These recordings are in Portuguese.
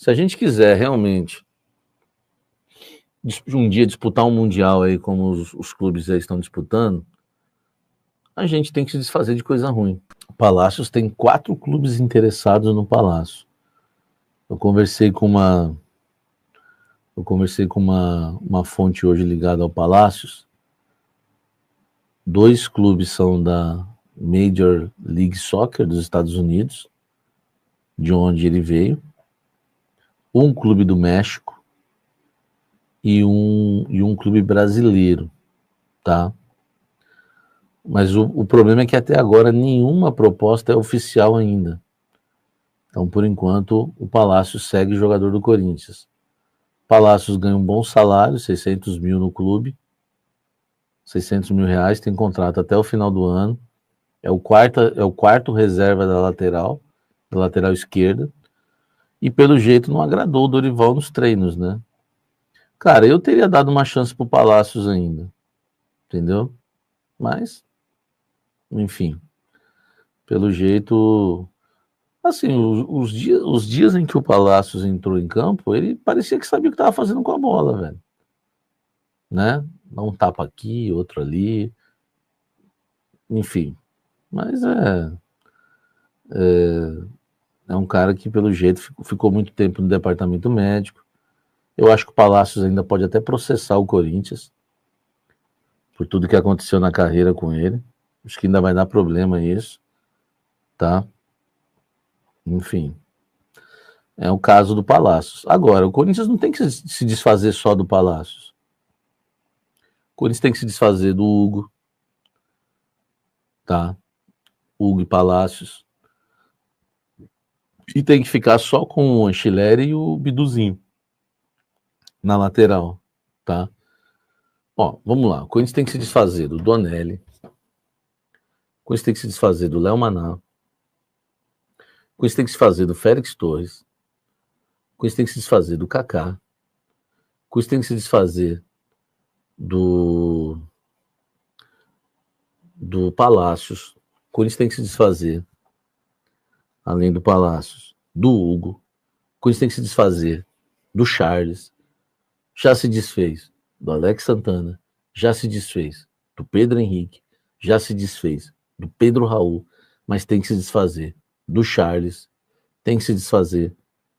Se a gente quiser realmente um dia disputar um Mundial aí, como os clubes aí estão disputando, a gente tem que se desfazer de coisa ruim. O Palácios tem 4 clubes interessados no Palácio. Eu conversei com uma fonte hoje ligada ao Palácios. 2 clubes são da Major League Soccer dos Estados Unidos, de onde ele veio. Um clube do México e um clube brasileiro, tá? Mas o problema é que até agora nenhuma proposta é oficial ainda. Então, por enquanto, o Palácios segue jogador do Corinthians. Palácios ganha um bom salário, 600 mil no clube, 600 mil reais, tem contrato até o final do ano. É o quarto reserva da lateral esquerda. E pelo jeito não agradou o Dorival nos treinos, né? Cara, eu teria dado uma chance pro Palácios ainda, entendeu? Mas, enfim, pelo jeito, assim, os dias em que o Palácios entrou em campo, ele parecia que sabia o que estava fazendo com a bola, velho, né? Dá um tapa aqui, outro ali, enfim. Mas é um cara que, pelo jeito, ficou muito tempo no departamento médico. Eu acho que o Palácios ainda pode até processar o Corinthians por tudo que aconteceu na carreira com ele. Acho que ainda vai dar problema isso, tá? Enfim, é o caso do Palácios. Agora, o Corinthians não tem que se desfazer só do Palácios. O Corinthians tem que se desfazer do Hugo, tá? Hugo e Palácios. E tem que ficar só com o Anchileri e o Biduzinho na lateral, tá? Ó, vamos lá. O Corinthians tem que se desfazer do Donelli. O Corinthians tem que se desfazer do Léo Maná. O Corinthians tem que se desfazer do Félix Torres. O Corinthians tem que se desfazer do Kaká. O Corinthians tem que se desfazer do Palácios. O Corinthians tem que se desfazer, além do Palácios, do Hugo. O Corinthians tem que se desfazer do Charles. Já se desfez do Alex Santana. Já se desfez do Pedro Henrique. Já se desfez do Pedro Raul. Mas tem que se desfazer do Charles. Tem que se desfazer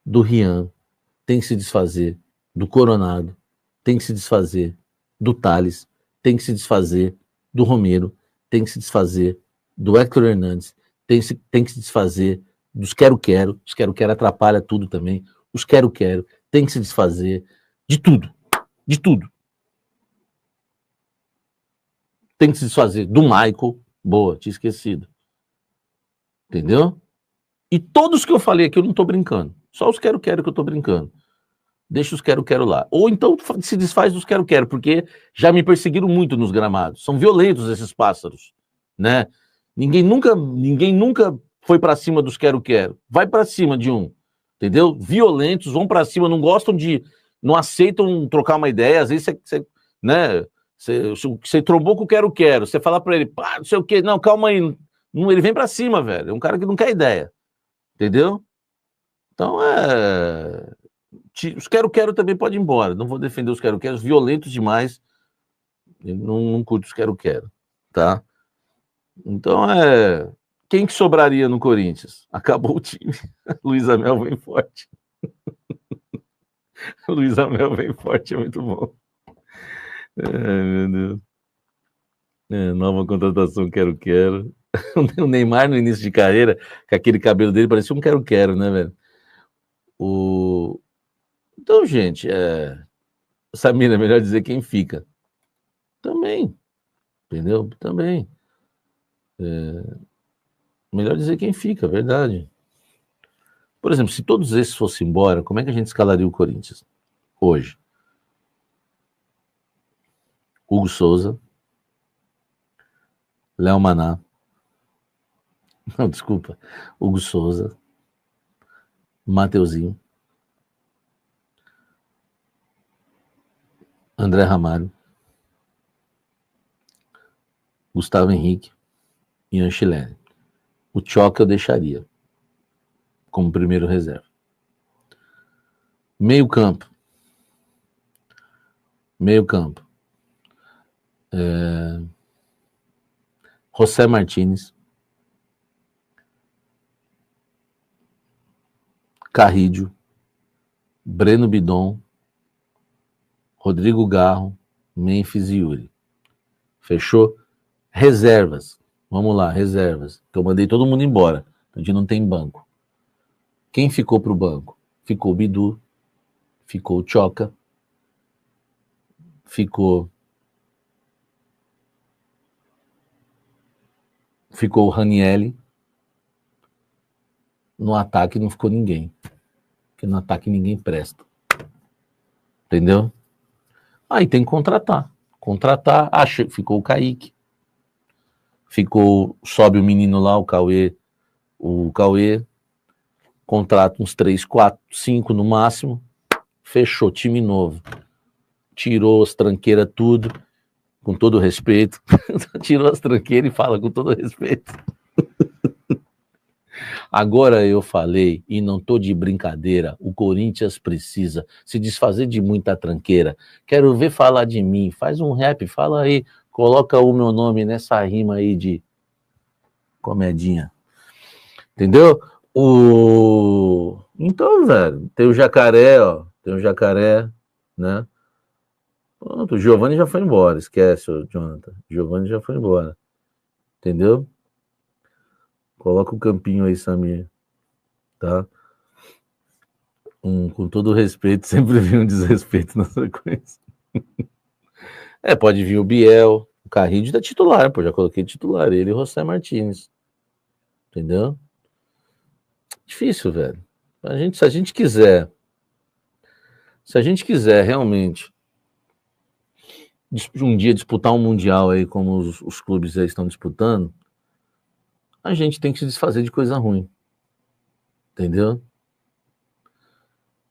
do Rian. Tem que se desfazer do Coronado. Tem que se desfazer do Thales. Tem que se desfazer do Romero. Tem que se desfazer do Héctor Hernandes. Tem que se desfazer dos quero-quero. Os quero-quero atrapalha tudo também. Os quero-quero. Tem que se desfazer de tudo. De tudo. Tem que se desfazer do Michael. Boa, tinha esquecido. Entendeu? E todos que eu falei aqui eu não tô brincando. Só os quero-quero que eu tô brincando. Deixa os quero-quero lá. Ou então se desfaz dos quero-quero, porque já me perseguiram muito nos gramados. São violentos esses pássaros, né? Ninguém nunca foi para cima dos quero-quero. Vai para cima de um, entendeu? Violentos, vão para cima, não aceitam trocar uma ideia. Às vezes você né? Você trombou com o quero-quero. Você fala para ele, pá, não sei o quê. Não, calma aí. Não, ele vem para cima, velho. É um cara que não quer ideia, entendeu? Então os quero-quero também pode ir embora. Não vou defender os quero-quero, violentos demais. Não curto os quero-quero, tá? Então quem que sobraria no Corinthians? Acabou o time. Luiz Amel vem forte. Luiz Amel vem forte, é muito bom. Ai, meu Deus. Nova contratação, quero-quero. O Neymar no início de carreira, com aquele cabelo dele, parecia um quero-quero, né, velho? Então, gente, Samira, é melhor dizer quem fica. Também, entendeu? Também. Melhor dizer quem fica, verdade. Por exemplo, se todos esses fossem embora, como é que a gente escalaria o Corinthians hoje? Hugo Souza, Léo Maná. Não, desculpa. Hugo Souza, Mateuzinho, André Ramalho, Gustavo Henrique e Anchilene. O Tchoca eu deixaria como primeiro reserva. Meio campo. José Martínez, Carrídio, Breno Bidon, Rodrigo Garro, Memphis e Yuri. Fechou? Reservas. Vamos lá, reservas. Que eu mandei todo mundo embora. A gente não tem banco. Quem ficou pro banco? Ficou o Bidu, ficou o Choca, ficou o Ranieri. No ataque não ficou ninguém. Porque no ataque ninguém presta. Entendeu? Aí tem que contratar. Ficou o Kaique. Sobe o menino lá, o Cauê. Contrata uns 3, 4, 5 no máximo. Fechou, time novo. Tirou as tranqueiras tudo, com todo respeito. Tirou as tranqueiras e fala com todo respeito. Agora eu falei, e não tô de brincadeira, o Corinthians precisa se desfazer de muita tranqueira. Quero ver falar de mim. Faz um rap, fala aí. Coloca o meu nome nessa rima aí de comedinha. Entendeu? Então, velho, tem o Jacaré, né? Pronto, o Giovanni já foi embora, esquece, Jonathan. Giovanni já foi embora. Entendeu? Coloca o campinho aí, Samir. Tá? Com todo respeito, sempre vem um desrespeito na sequência. Pode vir o Biel, o Carrídio da titular, já coloquei titular, ele e o José Martínez. Entendeu? Difícil, velho. Se a gente quiser realmente um dia disputar um mundial aí, como os clubes aí estão disputando, a gente tem que se desfazer de coisa ruim. Entendeu?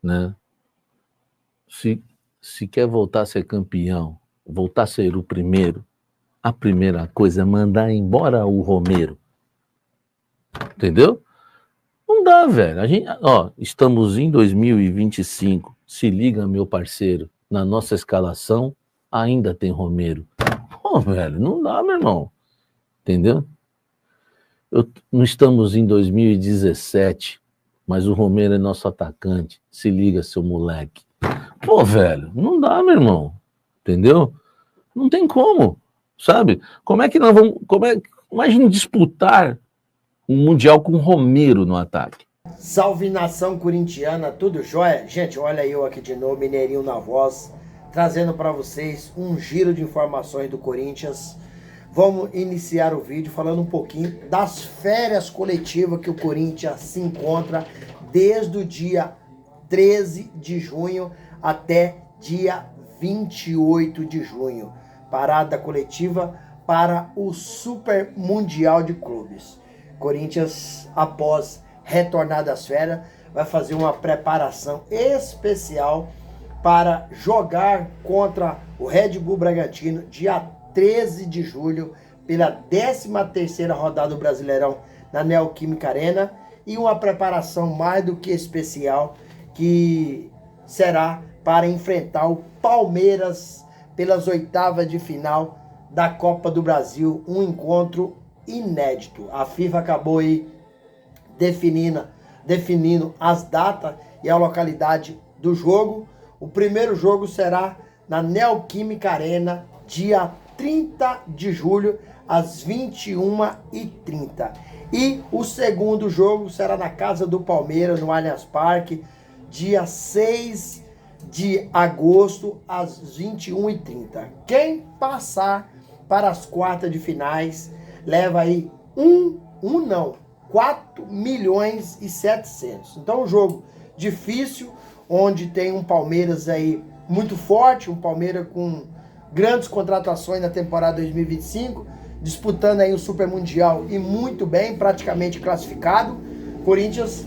Né? Se quer voltar a ser campeão, voltar a ser o primeiro, a primeira coisa é mandar embora o Romero. Entendeu? Não dá, velho. Estamos em 2025. Se liga, meu parceiro. Na nossa escalação, ainda tem Romero. Pô, velho, não dá, meu irmão. Entendeu? Não estamos em 2017, mas o Romero é nosso atacante. Se liga, seu moleque. Pô, velho, não dá, meu irmão. Entendeu? Não tem como, sabe? Como é que nós vamos... Imagina disputar um Mundial com Romero no ataque. Salve nação corintiana, tudo jóia? Gente, olha eu aqui de novo, Mineirinho na voz, trazendo para vocês um giro de informações do Corinthians. Vamos iniciar o vídeo falando um pouquinho das férias coletivas que o Corinthians se encontra desde o dia 13 de junho até dia 28 de junho. Parada coletiva para o Super Mundial de Clubes. Corinthians, após retornar das férias, vai fazer uma preparação especial para jogar contra o Red Bull Bragantino dia 13 de julho pela 13ª rodada do Brasileirão na Neoquímica Arena, e uma preparação mais do que especial que será para enfrentar o Palmeiras pelas oitavas de final da Copa do Brasil, um encontro inédito. A FIFA acabou aí definindo as datas e a localidade do jogo. O primeiro jogo será na Neoquímica Arena, dia 30 de julho, às 21h30. E o segundo jogo será na casa do Palmeiras, no Allianz Parque, dia 6 de agosto, às 21h30. Quem passar para as quartas de finais leva aí 4.700.000. Então, um jogo difícil, onde tem um Palmeiras aí muito forte, um Palmeiras com grandes contratações na temporada 2025, disputando aí o Super Mundial e muito bem, praticamente classificado. Corinthians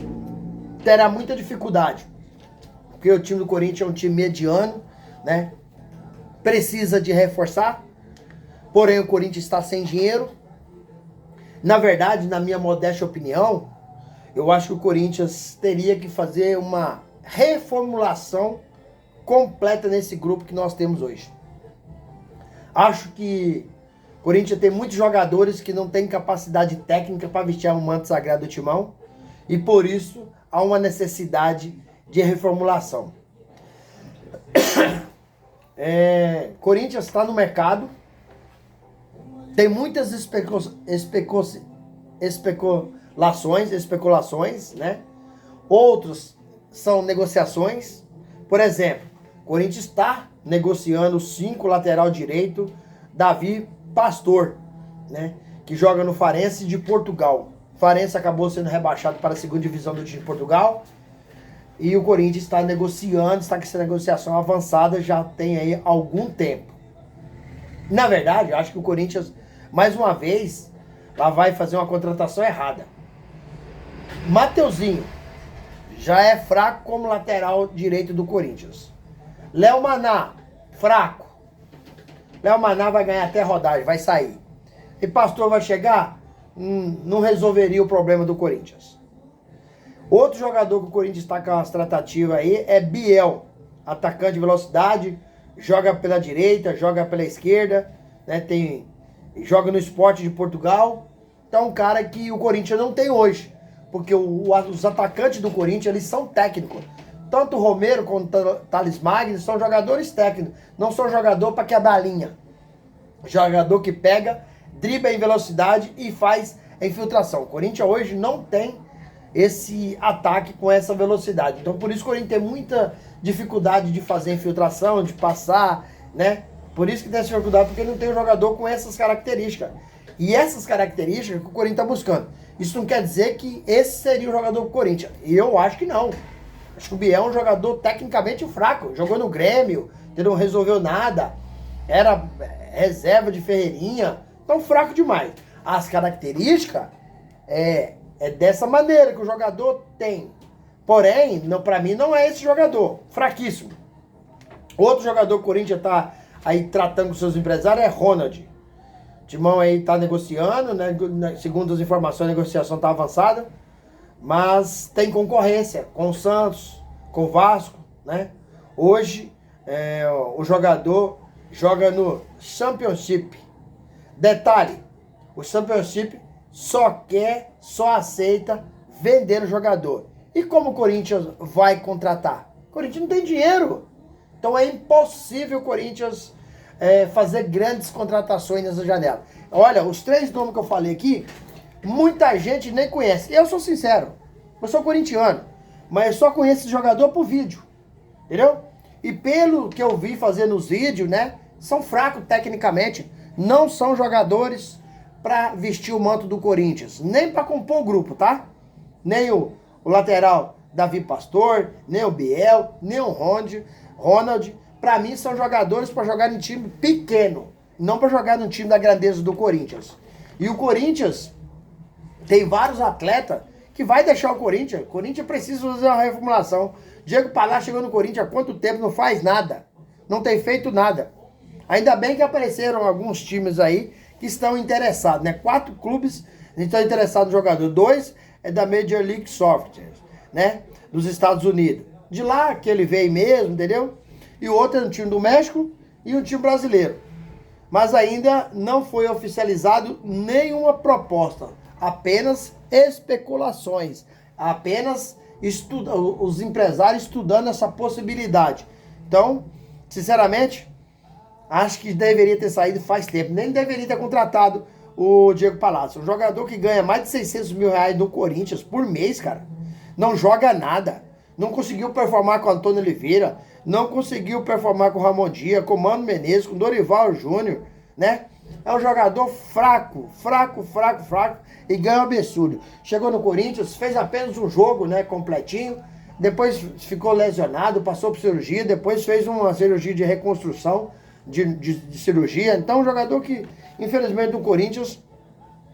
terá muita dificuldade, porque o time do Corinthians é um time mediano, né? Precisa de reforçar, porém o Corinthians está sem dinheiro. Na verdade, na minha modesta opinião, eu acho que o Corinthians teria que fazer uma reformulação completa nesse grupo que nós temos hoje. Acho que o Corinthians tem muitos jogadores que não têm capacidade técnica para vestir o manto sagrado do Timão e por isso há uma necessidade de reformulação. Corinthians está no mercado, tem muitas especulações, né? Outros são negociações. Por exemplo, o Corinthians está negociando 5 lateral direito, Davi Pastor, né? Que joga no Farense de Portugal. O Farense acabou sendo rebaixado para a segunda divisão do time de Portugal. E o Corinthians está negociando, está com essa negociação avançada já tem aí algum tempo. Na verdade, eu acho que o Corinthians, mais uma vez, lá vai fazer uma contratação errada. Mateuzinho já é fraco como lateral direito do Corinthians. Léo Maná, fraco. Léo Maná vai ganhar até rodagem, vai sair. E Pastor vai chegar? Não resolveria o problema do Corinthians. Outro jogador que o Corinthians está com as tratativas aí é Biel, atacante de velocidade, joga pela direita, joga pela esquerda, né? Joga no Sport de Portugal. Então, um cara que o Corinthians não tem hoje, porque os atacantes do Corinthians eles são técnicos. Tanto o Romero quanto o Thales Magno são jogadores técnicos, não são jogador para quebrar a linha. Jogador que pega, dribla em velocidade e faz a infiltração. O Corinthians hoje não tem esse ataque com essa velocidade. Então por isso que o Corinthians tem muita dificuldade de fazer infiltração, de passar, né? Por isso que tem essa dificuldade, porque não tem um jogador com essas características. E essas características que o Corinthians está buscando. Isso não quer dizer que esse seria o jogador do Corinthians. Eu acho que não. Acho que o Biel é um jogador tecnicamente fraco. Jogou no Grêmio, não resolveu nada. Era reserva de Ferreirinha. Então fraco demais. As características é dessa maneira que o jogador tem. Porém, para mim não é esse jogador. Fraquíssimo. Outro jogador que o Corinthians está aí tratando com seus empresários é Ronald. O Timão aí está negociando, né? Segundo as informações, a negociação está avançada. Mas tem concorrência com o Santos, com o Vasco, né? Hoje, o jogador joga no Championship. Detalhe, o Championship só aceita vender o jogador. E como o Corinthians vai contratar? O Corinthians não tem dinheiro. Então é impossível o Corinthians fazer grandes contratações nessa janela. Olha, os 3 nomes que eu falei aqui, muita gente nem conhece. Eu sou sincero, eu sou corintiano, mas eu só conheço esse jogador por vídeo, entendeu? E pelo que eu vi fazer nos vídeos, né, são fracos tecnicamente, não são jogadores para vestir o manto do Corinthians, nem para compor o grupo, tá? Nem o lateral Davi Pastor, nem o Biel, nem o Ronald, para mim são jogadores para jogar em time pequeno, não para jogar no time da grandeza do Corinthians. E o Corinthians tem vários atletas que vai deixar o Corinthians. O Corinthians precisa fazer uma reformulação. Diego Palácio chegou no Corinthians há quanto tempo, não faz nada. Não tem feito nada. Ainda bem que apareceram alguns times aí que estão interessados, né? 4 clubes estão interessados no jogador. 2 é da Major League Soccer, né? Dos Estados Unidos. De lá que ele veio mesmo, entendeu? E o outro é um time do México e um time brasileiro. Mas ainda não foi oficializado nenhuma proposta. Apenas especulações. Apenas os empresários estudando essa possibilidade. Então, sinceramente, acho que deveria ter saído faz tempo. Nem deveria ter contratado o Diego Palácio. Um jogador que ganha mais de 600 mil reais no Corinthians por mês, cara. Não joga nada. Não conseguiu performar com o Antônio Oliveira. Não conseguiu performar com o Ramon Dias, com o Mano Menezes, com o Dorival Júnior, né? É um jogador fraco. E ganha um absurdo. Chegou no Corinthians, fez apenas um jogo, né, completinho. Depois ficou lesionado, passou por cirurgia. Depois fez uma cirurgia de reconstrução de cirurgia. Então, um jogador que, infelizmente, no Corinthians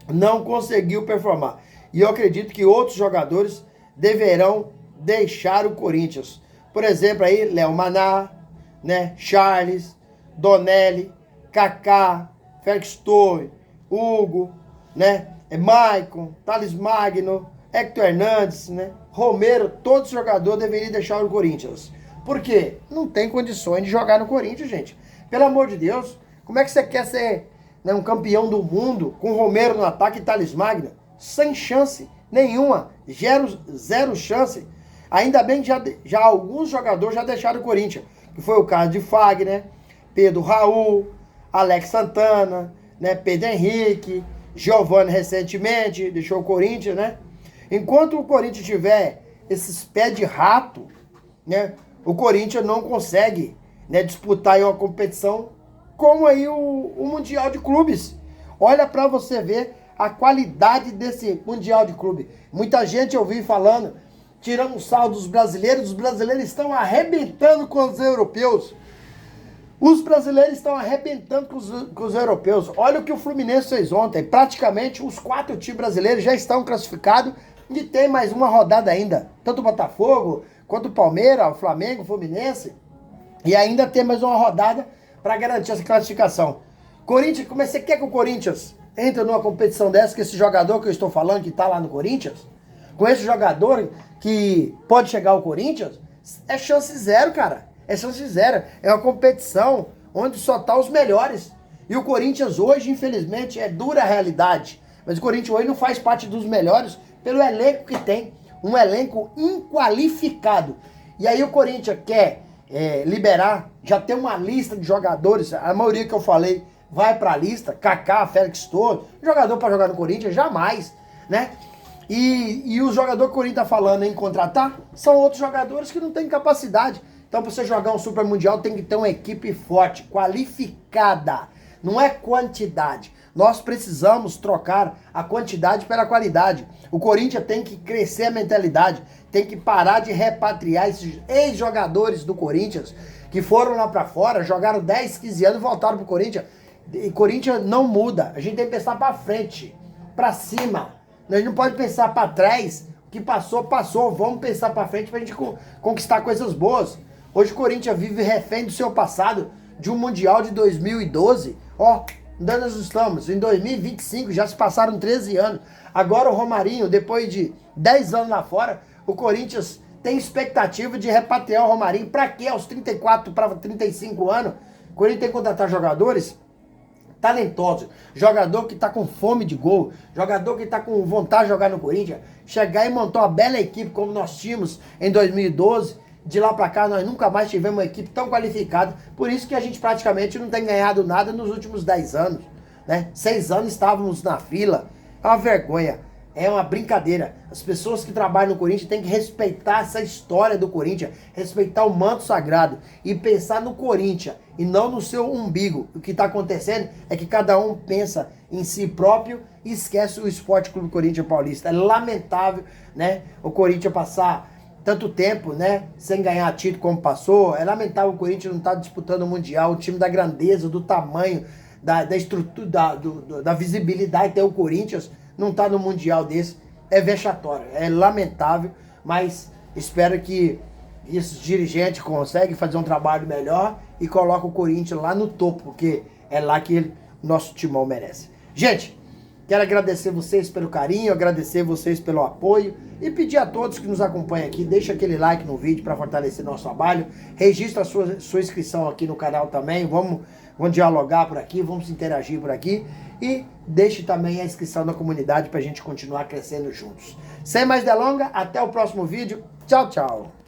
não conseguiu performar. E eu acredito que outros jogadores deverão deixar o Corinthians. Por exemplo, aí, Léo Maná, né, Charles, Donelli, Kaká, Félix Torre, Hugo, né, Maicon, Thales Magno, Hector Hernandes, né, Romero, todo jogador deveria deixar o Corinthians. Por quê? Não tem condições de jogar no Corinthians, gente. Pelo amor de Deus, como é que você quer ser, né, um campeão do mundo com Romero no ataque e Thales Magno? Sem chance nenhuma, zero chance. Ainda bem que já alguns jogadores já deixaram o Corinthians, que foi o caso de Fagner, Pedro Raul, Alex Santana, né, Pedro Henrique, Giovani recentemente deixou o Corinthians, né? Enquanto o Corinthians tiver esses pés de rato, né, o Corinthians não consegue, né, disputar aí uma competição como aí o Mundial de Clubes. Olha para você ver a qualidade desse Mundial de Clube. Muita gente eu vi falando, tirando o saldo dos brasileiros, os brasileiros estão arrebentando com os europeus. Os brasileiros estão arrebentando com os europeus. Olha o que o Fluminense fez ontem. Praticamente os 4 times brasileiros já estão classificados e tem mais uma rodada ainda. Tanto o Botafogo, quanto o Palmeiras, o Flamengo, o Fluminense. E ainda tem mais uma rodada para garantir essa classificação. Corinthians, como é que você quer que o Corinthians entre numa competição dessa, que esse jogador que eu estou falando, que está lá no Corinthians, com esse jogador que pode chegar ao Corinthians, é chance zero, cara. É chance zero. É uma competição onde só tá os melhores. E o Corinthians hoje, infelizmente, é dura a realidade. Mas o Corinthians hoje não faz parte dos melhores pelo elenco que tem. Um elenco inqualificado. E aí o Corinthians quer liberar, já tem uma lista de jogadores, a maioria que eu falei vai pra lista, Kaká, Félix Torres, jogador para jogar no Corinthians, jamais, né? E o jogador que o Corinthians tá falando em contratar são outros jogadores que não têm capacidade. Então, para você jogar um Super Mundial, tem que ter uma equipe forte, qualificada. Não é quantidade. Nós precisamos trocar a quantidade pela qualidade. O Corinthians tem que crescer a mentalidade. Tem que parar de repatriar esses ex-jogadores do Corinthians que foram lá para fora, jogaram 10, 15 anos e voltaram pro Corinthians. E Corinthians não muda. A gente tem que pensar para frente, para cima. A gente não pode pensar para trás. O que passou, passou. Vamos pensar para frente pra gente conquistar coisas boas. Hoje o Corinthians vive refém do seu passado, de um Mundial de 2012. Ó, onde nós estamos? Em 2025, já se passaram 13 anos. Agora o Romarinho, depois de 10 anos lá fora, o Corinthians tem expectativa de repatriar o Romarinho. Pra quê? Aos 34 para 35 anos, o Corinthians tem que contratar jogadores talentosos, jogador que tá com fome de gol, jogador que tá com vontade de jogar no Corinthians, chegar e montar uma bela equipe como nós tínhamos em 2012. De lá pra cá, nós nunca mais tivemos uma equipe tão qualificada. Por isso que a gente praticamente não tem ganhado nada nos últimos 10 anos. Né? 6 anos estávamos na fila. É uma vergonha. É uma brincadeira. As pessoas que trabalham no Corinthians têm que respeitar essa história do Corinthians. Respeitar o manto sagrado. E pensar no Corinthians. E não no seu umbigo. O que está acontecendo é que cada um pensa em si próprio e esquece o Esporte Clube Corinthians Paulista. É lamentável, né, o Corinthians passar tanto tempo, né, sem ganhar título como passou. É lamentável o Corinthians não estar disputando o Mundial. O time da grandeza, do tamanho, da estrutura, da visibilidade até o Corinthians não está no Mundial desse. É vexatório, é lamentável, mas espero que esses dirigentes conseguem fazer um trabalho melhor e colocam o Corinthians lá no topo, porque é lá que nosso timão merece. Gente, quero agradecer vocês pelo carinho, agradecer vocês pelo apoio e pedir a todos que nos acompanham aqui, deixa aquele like no vídeo para fortalecer nosso trabalho, registra a sua inscrição aqui no canal também, vamos dialogar por aqui, vamos interagir por aqui e deixe também a inscrição na comunidade para a gente continuar crescendo juntos. Sem mais delongas, até o próximo vídeo. Tchau, tchau.